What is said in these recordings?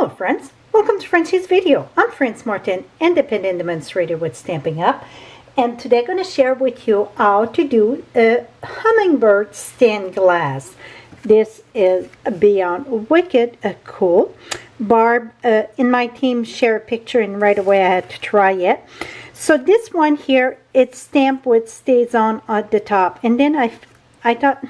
Hello friends, welcome to Frenchie's video. I'm Frances Martin, independent demonstrator with Stampin' Up, and today I'm going to share with you how to do a hummingbird stained glass. This is beyond wicked cool. Barb in my team shared a picture and right away I had to try it. So this one here, it's stamped with stays on at the top, and then I thought,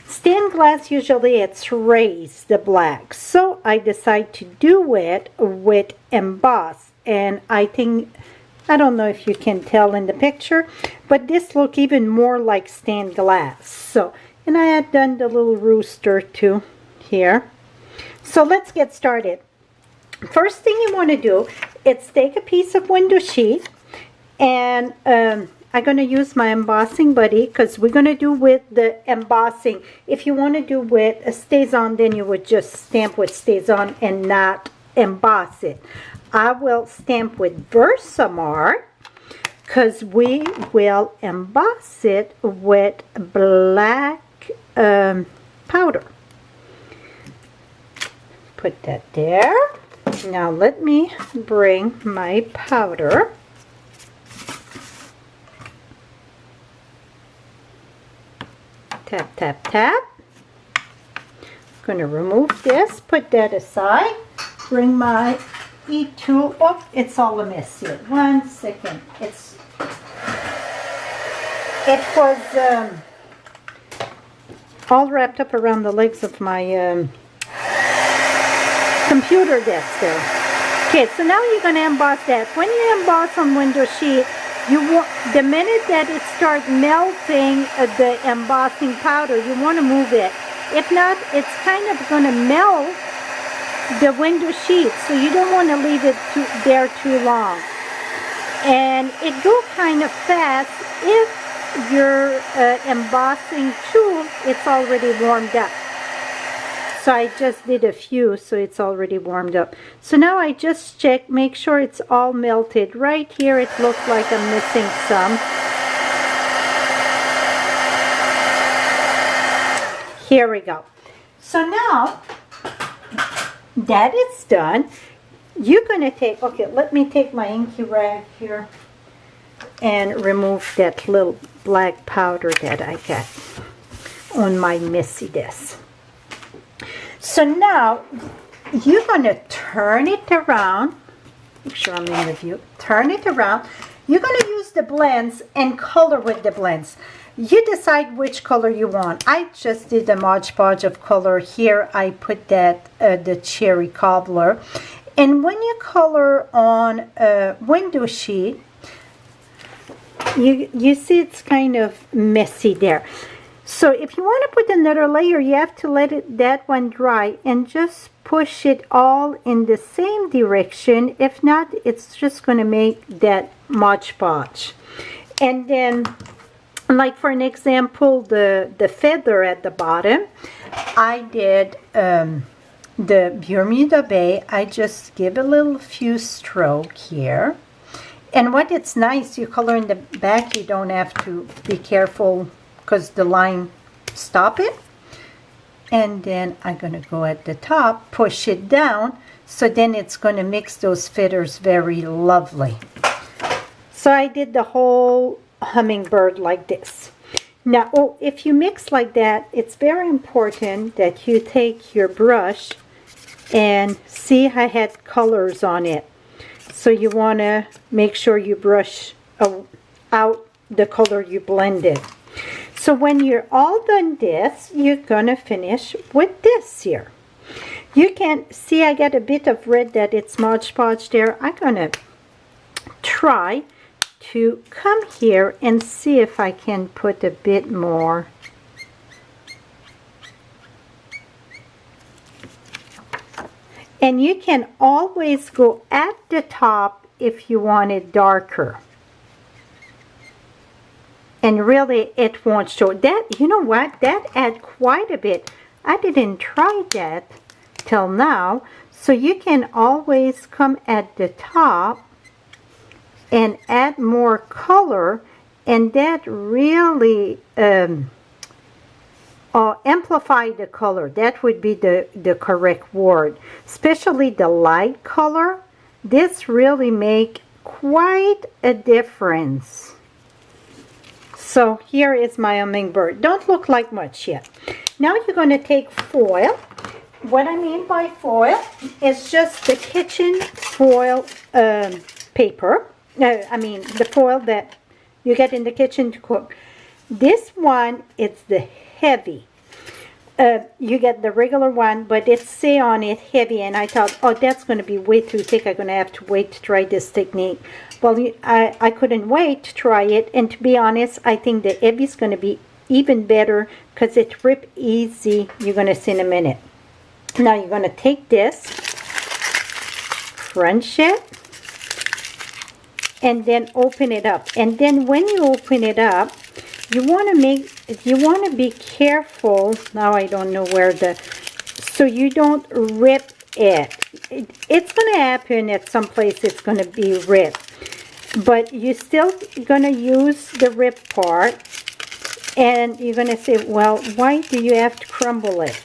stained glass usually it's raised the black, so I decided to do it with emboss. And I don't know if you can tell in the picture, but this look even more like stained glass. So, and I had done the little rooster too here. So let's get started. First thing you want to do is take a piece of window sheet, and I'm going to use my embossing buddy because we're going to do with the embossing. If you want to do with a stays on, then you would just stamp with stays on and not emboss it. I will stamp with Versamark because we will emboss it with black powder. Put that there. Now let me bring my powder. Tap, tap, tap. I'm going to remove this, put that aside, bring my E2. Oh, it's all a mess here. 1 second. It was all wrapped up around the legs of my computer desk there. Okay, so now you're going to emboss that. When you emboss on window sheet, the minute that it starts melting the embossing powder, you want to move it. If not, it's kind of going to melt the window sheet, so you don't want to leave it there too long. And it goes kind of fast if your embossing tool it's already warmed up. So I just did a few, so it's already warmed up. So now I just check, make sure it's all melted. Right here it looks like I'm missing some. Here we go. So now that it's done, you're going to take, okay, let me take my inky rag here and remove that little black powder that I got on my messy desk. So now you're going to turn it around. Make sure I'm in the view. Turn it around. You're going to use the blends and color with the blends. You decide which color you want. I just did a Mod Podge of color. Here I put that the cherry cobbler. And when you color on a window sheet, you see it's kind of messy there. So if you want to put another layer, you have to let that one dry and just push it all in the same direction. If not, it's just going to make that Mod Podge. And then, like for an example, the feather at the bottom, I did the Bermuda Bay. I just give a little few stroke here. And what it's nice, you color in the back, you don't have to be careful because the line stop it. And then I'm going to go at the top, push it down, so then it's going to mix those feathers very lovely. So I did the whole hummingbird like this. Now, if you mix like that, it's very important that you take your brush and see I had colors on it. So you want to make sure you brush out the color you blended. So when you're all done this, you're going to finish with this here. You can see I got a bit of red that it's Mod Podge there. I'm going to try to come here and see if I can put a bit more. And you can always go at the top if you want it darker. And really, it won't show. That, you know what? That add quite a bit. I didn't try that till now. So you can always come at the top and add more color. And that really amplify the color. That would be the correct word. Especially the light color. This really make quite a difference. So here is my hummingbird. Don't look like much yet. Now you're going to take foil. What I mean by foil is just the kitchen foil paper. I mean the foil that you get in the kitchen to cook. This one is the heavy. You get the regular one, but it say on it heavy, and I thought, oh, that's going to be way too thick. I'm going to have to wait to try this technique. Well, I couldn't wait to try it, and to be honest, I think the heavy is going to be even better because it rip easy. You're going to see in a minute. Now you're going to take this, crunch it, and then open it up. And then when you open it up, you want to be careful. Now I don't know where so you don't rip it. It's going to happen at some place. It's going to be ripped, but you're still going to use the rip part. And you're going to say, well, why do you have to crumble it?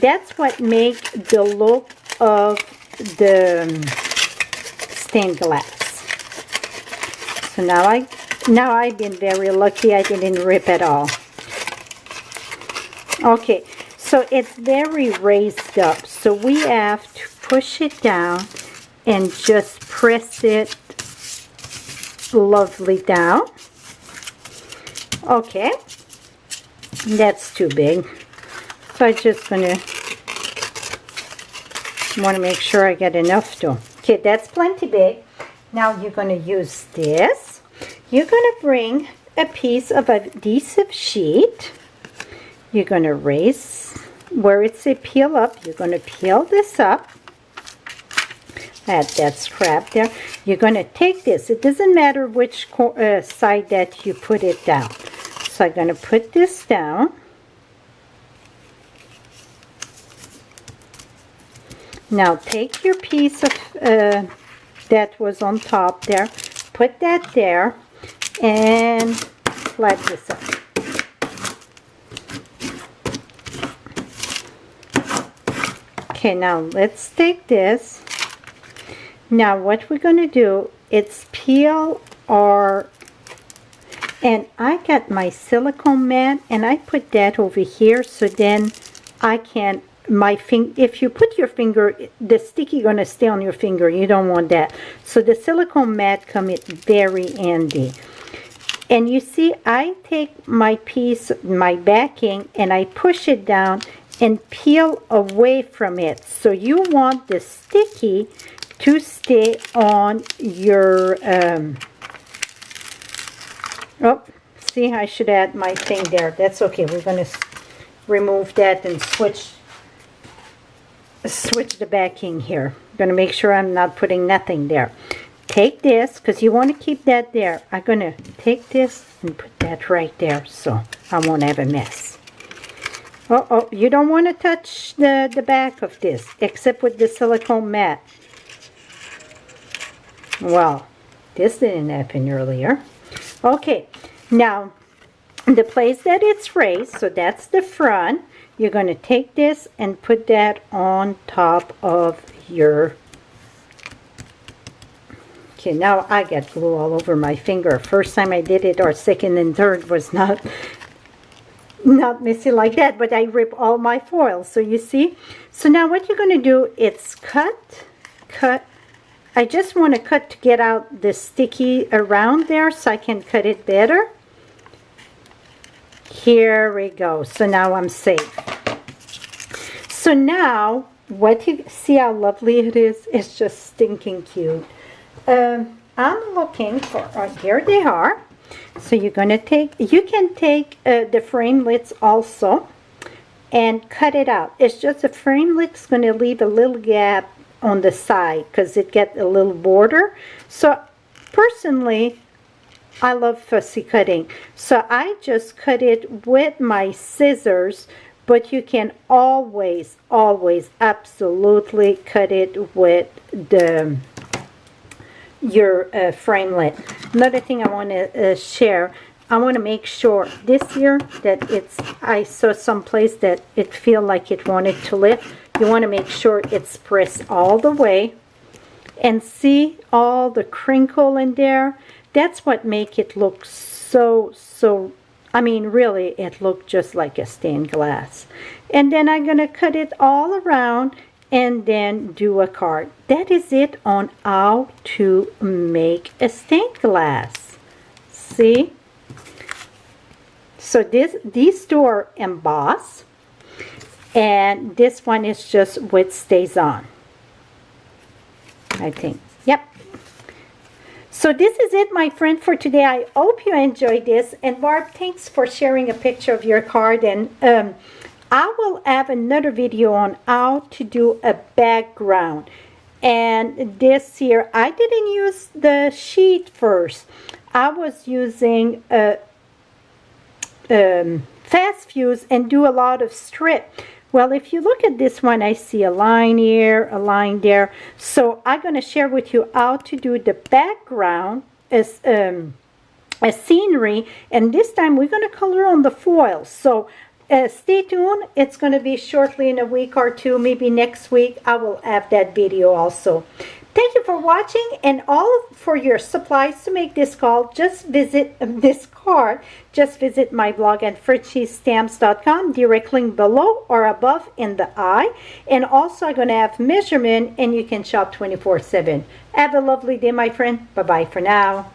That's what makes the look of the stained glass. So now I've been very lucky I didn't rip at all. Okay, so it's very raised up. So we have to push it down and just press it lovely down. Okay, that's too big. So I'm just gonna want to make sure I get enough to. Okay, that's plenty big. Now you're gonna use this. You're gonna bring a piece of adhesive sheet. You're gonna raise where it says peel up. You're gonna peel this up. Add that scrap there. You're gonna take this. It doesn't matter which side that you put it down. So I'm gonna put this down. Now take your piece of that was on top there. Put that there. And flat this up. Okay, now let's take this. Now what we're going to do is peel our, and I got my silicone mat and I put that over here so then I can, if you put your finger, the sticky going to stay on your finger. You don't want that. So the silicone mat come in very handy. And you see, I take my piece, my backing, and I push it down and peel away from it. So you want the sticky to stay on your, oh, see, I should add my thing there. That's okay. We're going to remove that and switch the backing here. I'm going to make sure I'm not putting nothing there. Take this, because you want to keep that there. I'm going to take this and put that right there so I won't have a mess. Oh, you don't want to touch the back of this, except with the silicone mat. Well, this didn't happen earlier. Okay, now, the place that it's raised, so that's the front, you're going to take this and put that on top of your. Okay, now I got glue all over my finger. First time I did it, or second and third, was not messy like that, but I rip all my foil. So you see? So now what you're going to do is cut. I just want to cut to get out the sticky around there so I can cut it better. Here we go. So now I'm safe. So now, what you see how lovely it is? It's just stinking cute. I'm looking for, here they are. So you're going to take, you can take the framelits also and cut it out. It's just the framelit's going to leave a little gap on the side because it gets a little border. So personally, I love fussy cutting. So I just cut it with my scissors, but you can always, absolutely cut it with your framelit. Another thing I want to share, I want to make sure this year that I saw someplace that it feel like it wanted to lift. You want to make sure it's pressed all the way. And see all the crinkle in there? That's what make it look so, I mean, really, it looked just like a stained glass. And then I'm going to cut it all around and then do a card. That is it on how to make a stained glass. See? So these two are embossed. And this one is just what stays on, I think. Yep. So this is it, my friend, for today. I hope you enjoyed this. And Barb, thanks for sharing a picture of your card. And I will have another video on how to do a background. And this here, I didn't use the sheet first. I was using fast fuse and do a lot of strip. Well, if you look at this one, I see a line here, a line there. So I'm going to share with you how to do the background as a scenery. And this time we're going to color on the foil. So stay tuned. It's going to be shortly in a week or two, maybe next week. I will have that video also. Thank you for watching, and all for your supplies to make this card. Just visit Just visit my blog at FrenchieStamps.com. Direct link below or above in the eye. And also, I'm going to have measurement, and you can shop 24/7. Have a lovely day, my friend. Bye bye for now.